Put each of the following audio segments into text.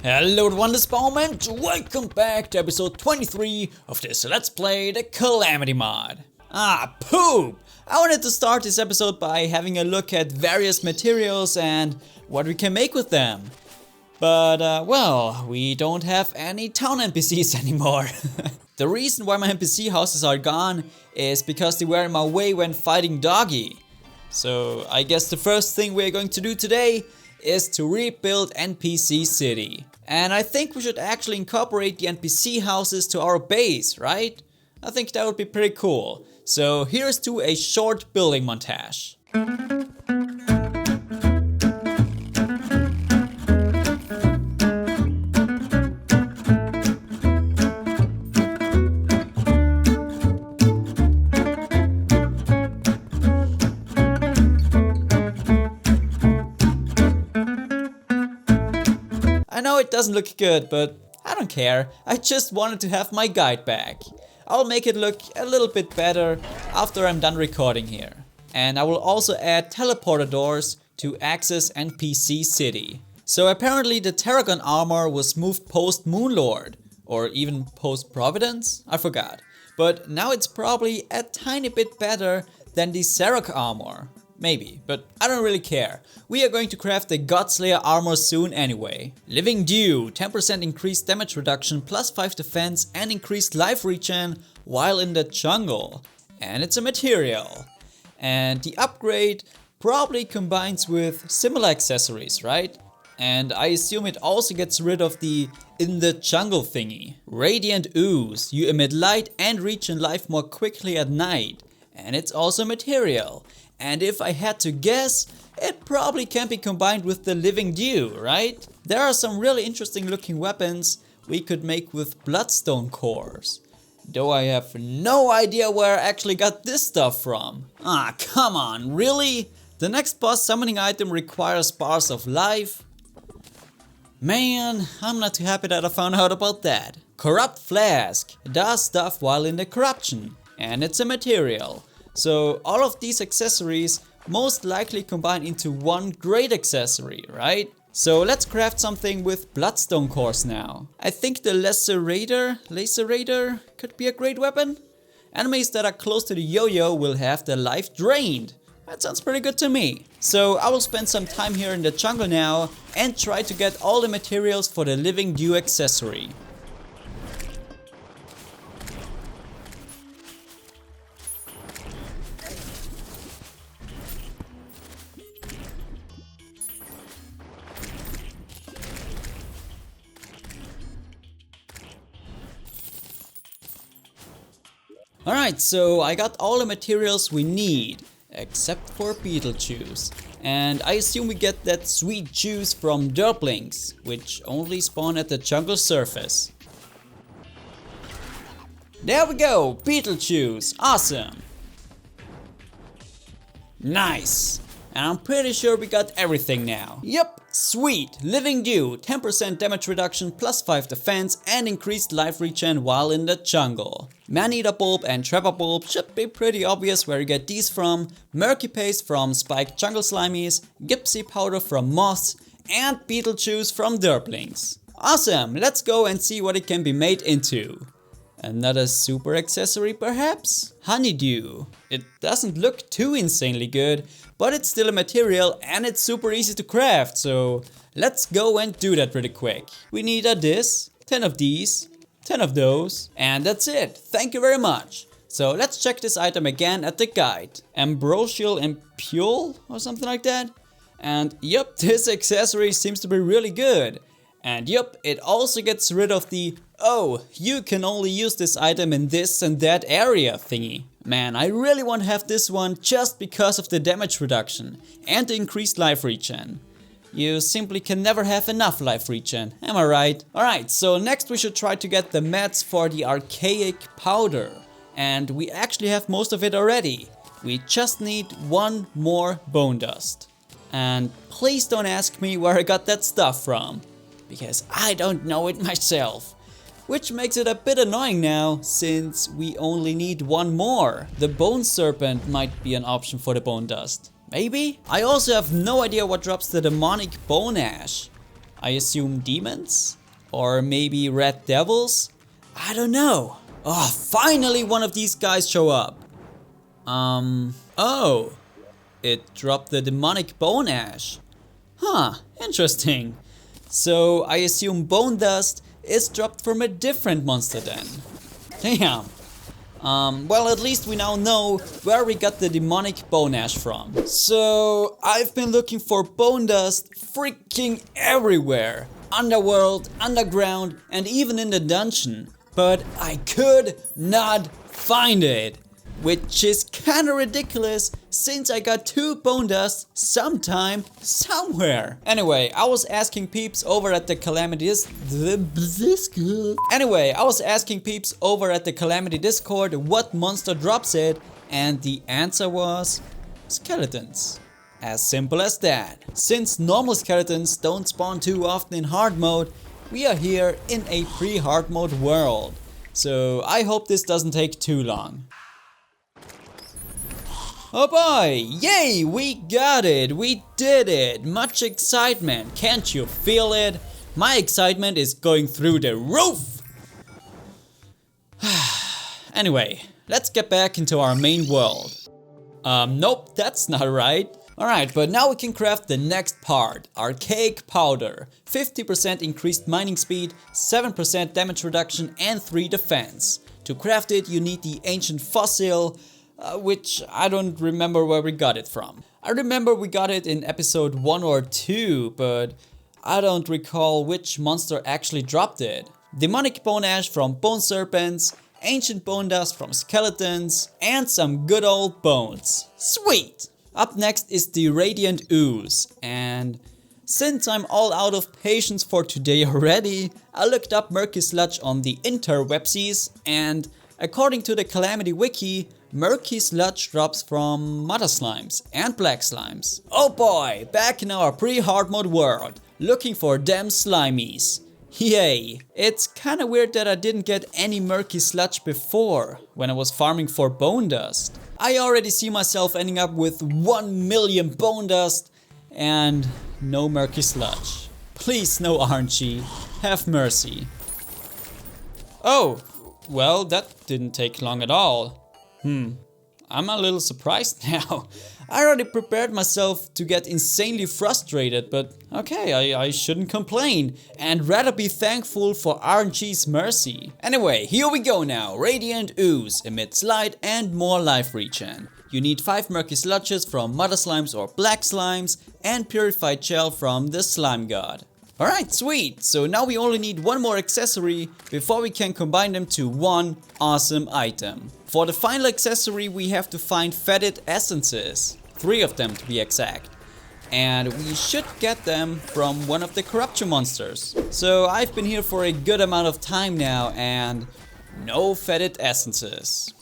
Hello everyone, this is Bowman. Welcome back to episode 23 of this Let's Play the Calamity Mod. Poop! I wanted to start this episode by having a look at various materials and what we can make with them. But, well, we don't have any town NPCs anymore. The reason why my NPC houses are gone is because they were in my way when fighting Doggy. So, I guess the first thing we're going to do today is to rebuild NPC City. And I think we should actually incorporate the NPC houses to our base, right? I think that would be pretty cool. So here's to a short building montage. I know it doesn't look good, but I don't care. I just wanted to have my guide back. I'll make it look a little bit better after I'm done recording here. And I will also add teleporter doors to access NPC City. So apparently the Terragon armor was moved post Moonlord, or even post Providence, I forgot. But now it's probably a tiny bit better than the Serok armor. Maybe, but I don't really care. We are going to craft the godslayer armor soon anyway. Living Dew, 10% increased damage reduction, plus 5 defense and increased life regen while in the jungle. And it's a material. And the upgrade probably combines with similar accessories, right? And I assume it also gets rid of the in the jungle thingy. Radiant Ooze, you emit light and regen life more quickly at night. And it's also material. And if I had to guess, it probably can be combined with the Living Dew, right? There are some really interesting looking weapons we could make with bloodstone cores. Though I have no idea where I actually got this stuff from. Come on, really? The next boss summoning item requires bars of life? Man, I'm not too happy that I found out about that. Corrupt Flask does stuff while in the corruption, and it's a material. So all of these accessories most likely combine into one great accessory, right? So let's craft something with bloodstone cores now. I think the lacerator could be a great weapon. Enemies that are close to the yo-yo will have their life drained. That sounds pretty good to me. So I will spend some time here in the jungle now and try to get all the materials for the Living Dew accessory. Alright, so I got all the materials we need, except for beetle juice. And I assume we get that sweet juice from derplings, which only spawn at the jungle surface. There we go, beetle juice, awesome! Nice! And I'm pretty sure we got everything now. Yep, sweet! Living Dew, 10% damage reduction, plus 5 defense and increased life regen while in the jungle. Man-eater bulb and trapper bulb should be pretty obvious where you get these from. Murky paste from spiked jungle slimies, gypsy powder from moths, and beetle juice from derplings. Awesome, let's go and see what it can be made into. Another super accessory perhaps? Honeydew. It doesn't look too insanely good, but it's still a material and it's super easy to craft, so let's go and do that pretty quick. We need a this, 10 of these, 10 of those, and that's it. Thank you very much. So let's check this item again at the guide. Ambrosial Impule or something like that. And yep, this accessory seems to be really good. And yep, it also gets rid of the "oh, you can only use this item in this and that area" thingy. Man, I really want to have this one just because of the damage reduction and the increased life regen. You simply can never have enough life regen, am I right? Alright, so next we should try to get the mats for the archaic powder. And we actually have most of it already. We just need one more bone dust. And please don't ask me where I got that stuff from, because I don't know it myself. Which makes it a bit annoying now, since we only need one more. The bone serpent might be an option for the bone dust. Maybe? I also have no idea what drops the demonic bone ash. I assume demons? Or maybe red devils? I don't know. Oh, finally one of these guys show up. Oh. It dropped the demonic bone ash. Huh, interesting. So I assume bone dust is dropped from a different monster then. Damn. Well, at least we now know where we got the demonic bone ash from. So I've been looking for bone dust freaking everywhere. Underworld, underground, and even in the dungeon. But I could not find it. Which is kinda ridiculous since I got 2 bone dust sometime, somewhere. Anyway, I was asking peeps over at the Calamity Discord what monster drops it, and the answer was skeletons. As simple as that. Since normal skeletons don't spawn too often in hard mode, we are here in a pre-hard mode world. So I hope this doesn't take too long. Oh boy, yay, we got it, we did it, much excitement, can't you feel it? My excitement is going through the roof! Anyway, let's get back into our main world. Nope, that's not right. Alright, but now we can craft the next part, Archaic Powder. 50% increased mining speed, 7% damage reduction and 3 defense. To craft it you need the ancient fossil, which I don't remember where we got it from. I remember we got it in episode 1 or 2, but I don't recall which monster actually dropped it. Demonic bone ash from bone serpents, ancient bone dust from skeletons, and some good old bones. Sweet! Up next is the Radiant Ooze, and since I'm all out of patience for today already, I looked up Murky Sludge on the interwebsies, and according to the Calamity Wiki, Murky Sludge drops from Mother Slimes and Black Slimes. Oh boy, back in our pre-hard mode world, looking for them slimies. Yay! It's kinda weird that I didn't get any Murky Sludge before, when I was farming for bone dust. I already see myself ending up with 1 million bone dust and no Murky Sludge. Please no RNG, have mercy. Oh, well that didn't take long at all. I'm a little surprised now. I already prepared myself to get insanely frustrated, but okay, I shouldn't complain and rather be thankful for RNG's mercy. Anyway, here we go now. Radiant Ooze emits light and more life regen. You need 5 Murky Sludges from Mother Slimes or Black Slimes and Purified Shell from the Slime God. Alright, sweet! So now we only need 1 more accessory before we can combine them to one awesome item. For the final accessory we have to find fetid essences, 3 of them to be exact. And we should get them from one of the corruption monsters. So I've been here for a good amount of time now and no fetid essences.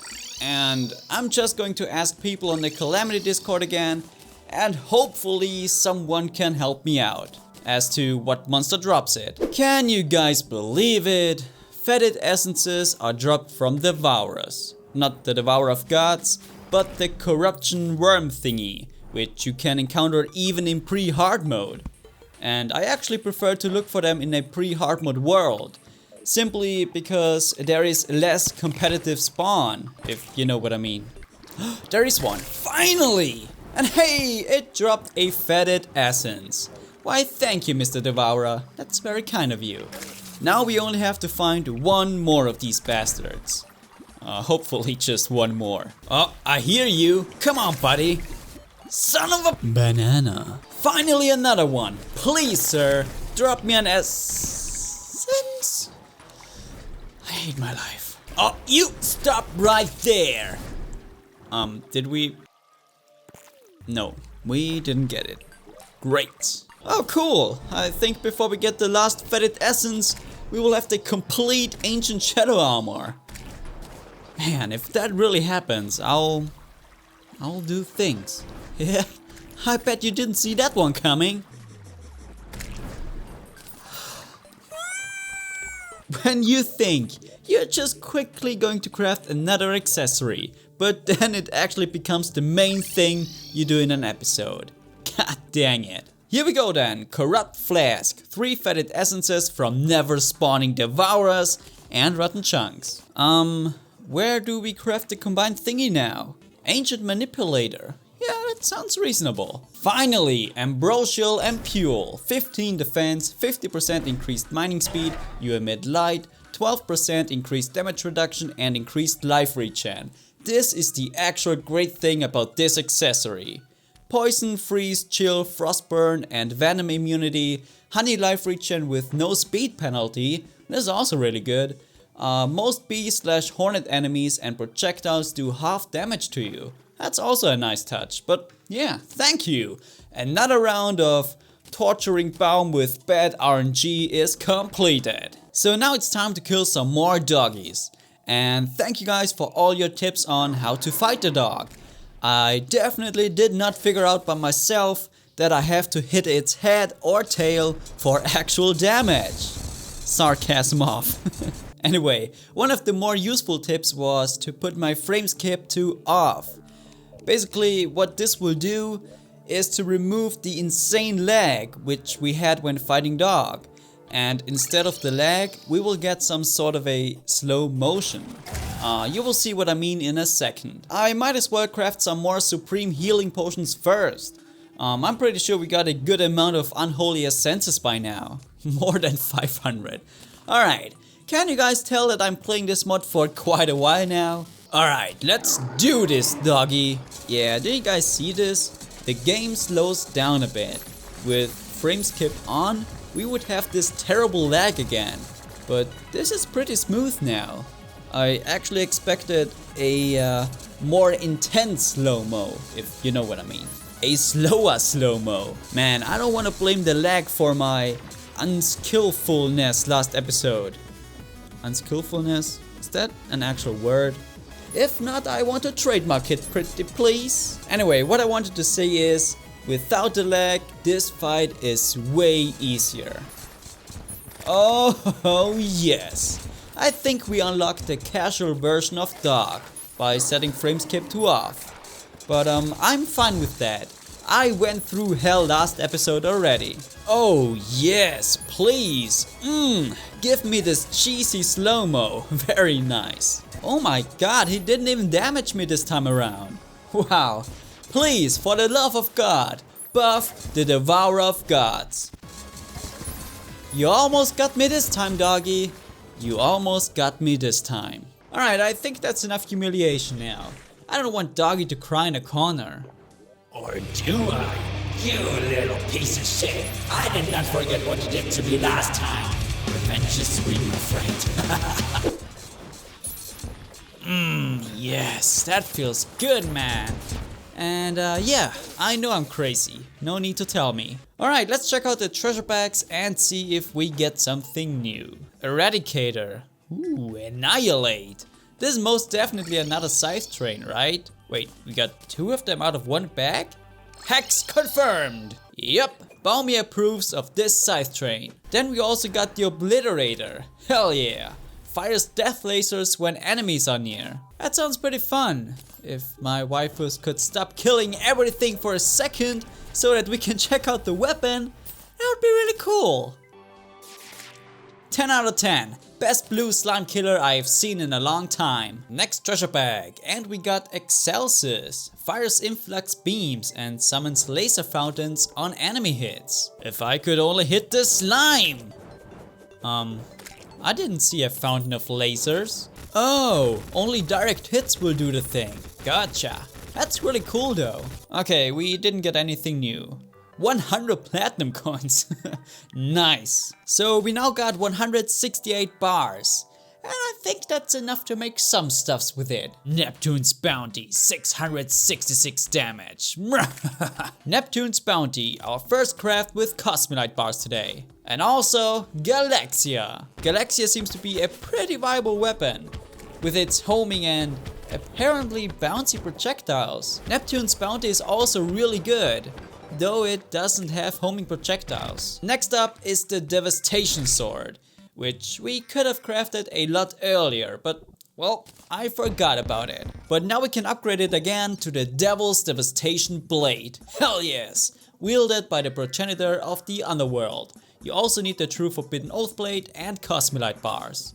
And I'm just going to ask people on the Calamity Discord again and hopefully someone can help me out as to what monster drops it. Can you guys believe it? Fetid essences are dropped from Devourers. Not the Devourer of Gods, but the corruption worm thingy, which you can encounter even in pre-hard mode. And I actually prefer to look for them in a pre-hard mode world, simply because there is less competitive spawn, if you know what I mean. There is one, finally! And hey, it dropped a fetid essence. Why thank you, Mr. Devourer, that's very kind of you. Now we only have to find 1 more of these bastards. Hopefully just 1 more. Oh, I hear you, come on buddy. Son of a banana. Finally another one, please sir, drop me an essence. I hate my life. Oh, you stop right there. Did we? No, we didn't get it. Great. Oh cool, I think before we get the last fetid essence, we will have the complete ancient shadow armor. Man, if that really happens, I'll do things. Yeah, I bet you didn't see that one coming. When you think you're just quickly going to craft another accessory, but then it actually becomes the main thing you do in an episode. God dang it. Here we go then. Corrupt Flask. 3 fetid essences from never spawning Devourers and rotten chunks. Where do we craft the combined thingy now? Ancient Manipulator. Yeah, that sounds reasonable. Finally, Ambrosial Ampule. 15 defense, 50% increased mining speed, you emit light, 12% increased damage reduction and increased life regen. This is the actual great thing about this accessory. Poison, freeze, chill, frostburn and venom immunity. Honey life regen with no speed penalty. This is also really good. Most bee/hornet enemies and projectiles do half damage to you. That's also a nice touch, but yeah, thank you. Another round of torturing Baum with bad RNG is completed. So now it's time to kill some more doggies. And thank you guys for all your tips on how to fight the dog. I definitely did not figure out by myself that I have to hit its head or tail for actual damage. Sarcasm off. Anyway, one of the more useful tips was to put my frame skip to off. Basically, what this will do is to remove the insane lag which we had when fighting dog. And instead of the lag, we will get some sort of a slow motion. You will see what I mean in a second. I might as well craft some more supreme healing potions first. I'm pretty sure we got a good amount of unholy essences by now. More than 500. Alright, can you guys tell that I'm playing this mod for quite a while now? Alright, let's do this, doggy. Yeah, did you guys see this? The game slows down a bit. With frame skip on, we would have this terrible lag again. But this is pretty smooth now. I actually expected a more intense slow-mo, if you know what I mean. A slower slow-mo. Man, I don't want to blame the lag for my unskillfulness last episode. Unskillfulness? Is that an actual word? If not, I want to trademark it pretty please. Anyway, what I wanted to say is, without the lag, this fight is way easier. Oh yes! I think we unlocked the casual version of dog by setting frame skip to off. But I'm fine with that. I went through hell last episode already. Oh yes, please! Give me this cheesy slow-mo. Very nice. Oh my god, he didn't even damage me this time around. Wow. Please, for the love of God, buff the Devourer of Gods. You almost got me this time, doggy. You almost got me this time. Alright, I think that's enough humiliation now. I don't want doggy to cry in a corner. Or do I? You little piece of shit. I did not forget what you did to me last time. Revenge is sweet, my friend. Yes, that feels good, man. And yeah, I know I'm crazy. No need to tell me. Alright, let's check out the treasure bags and see if we get something new. Eradicator. Ooh, Annihilate. This is most definitely another scythe train, right? Wait, we got 2 of them out of 1 bag? Hex confirmed! Yep, Baumi approves of this scythe train. Then we also got the Obliterator. Hell yeah! Fires death lasers when enemies are near. That sounds pretty fun. If my waifus could stop killing everything for a second so that we can check out the weapon, that would be really cool. 10 out of 10. Best blue slime killer I've seen in a long time. Next treasure bag. And we got Excelsis. Fires influx beams and summons laser fountains on enemy hits. If I could only hit the slime! I didn't see a fountain of lasers. Oh, only direct hits will do the thing. Gotcha. That's really cool though. Okay, we didn't get anything new. 100 platinum coins. Nice. So we now got 168 bars. And I think that's enough to make some stuffs with it. Neptune's Bounty, 666 damage. Neptune's Bounty, our first craft with Cosmolite bars today. And also Galaxia. Galaxia seems to be a pretty viable weapon, with its homing and apparently bouncy projectiles. Neptune's Bounty is also really good, though it doesn't have homing projectiles. Next up is the Devastation Sword, which we could have crafted a lot earlier, but well, I forgot about it. But now we can upgrade it again to the Devil's Devastation Blade. Hell yes! wielded by the progenitor of the underworld. You also need the True Forbidden Oath Blade and Cosmolite bars.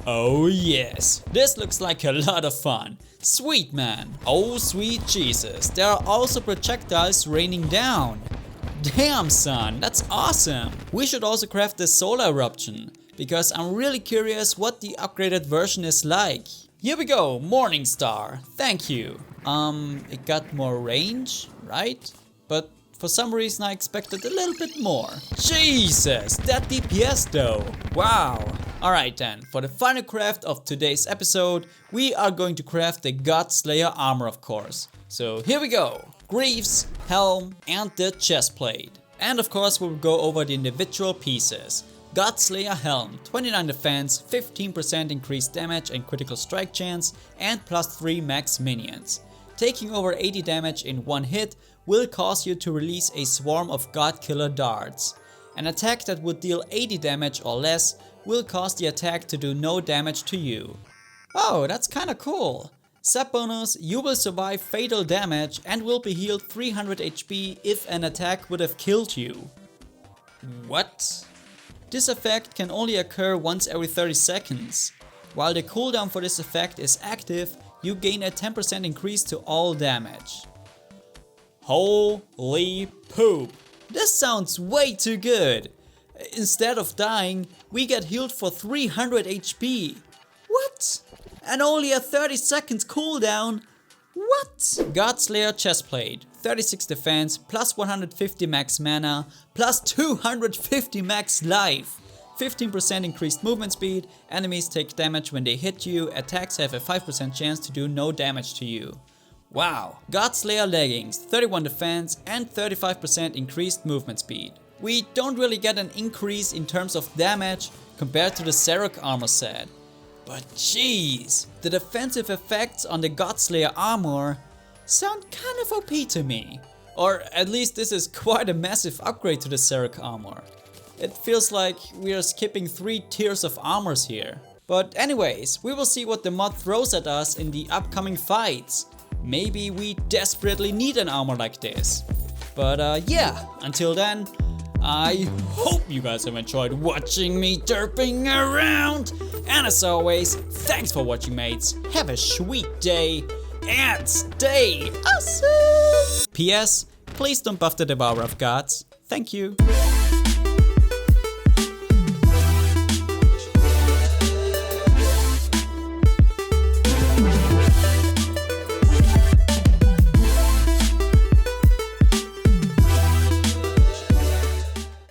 Oh yes, this looks like a lot of fun. Sweet man, oh sweet Jesus, there are also projectiles raining down. Damn son, that's awesome. We should also craft the solar eruption, because I'm really curious what the upgraded version is like. Here we go, Morning Star, thank you. It got more range, right? But for some reason I expected a little bit more. Jesus, that DPS though, wow. Alright then, for the final craft of today's episode, we are going to craft the Godslayer armor of course. So here we go, greaves, helm and the chestplate. And of course we'll go over the individual pieces. Godslayer helm, 29 defense, 15% increased damage and critical strike chance, and +3 max minions. Taking over 80 damage in one hit will cause you to release a swarm of God Killer darts. An attack that would deal 80 damage or less will cause the attack to do no damage to you. Oh, that's kinda cool. Sub bonus, you will survive fatal damage and will be healed 300 HP if an attack would have killed you. What? This effect can only occur once every 30 seconds. While the cooldown for this effect is active, you gain a 10% increase to all damage. Holy poop! This sounds way too good! Instead of dying, we get healed for 300 HP. What? And only a 30 seconds cooldown? What? Godslayer chestplate, 36 defense, plus 150 max mana, plus 250 max life. 15% increased movement speed, enemies take damage when they hit you, attacks have a 5% chance to do no damage to you. Wow. Godslayer leggings, 31 defense and 35% increased movement speed. We don't really get an increase in terms of damage compared to the Xerac armor set. But jeez, the defensive effects on the Godslayer armor sound kind of OP to me. Or at least this is quite a massive upgrade to the Xerac armor. It feels like we are skipping 3 tiers of armors here. But anyways, we will see what the mod throws at us in the upcoming fights. Maybe we desperately need an armor like this. But yeah, until then, I hope you guys have enjoyed watching me derping around. And as always, thanks for watching mates, have a sweet day, and stay awesome! PS, please don't buff the Devourer of Gods. Thank you.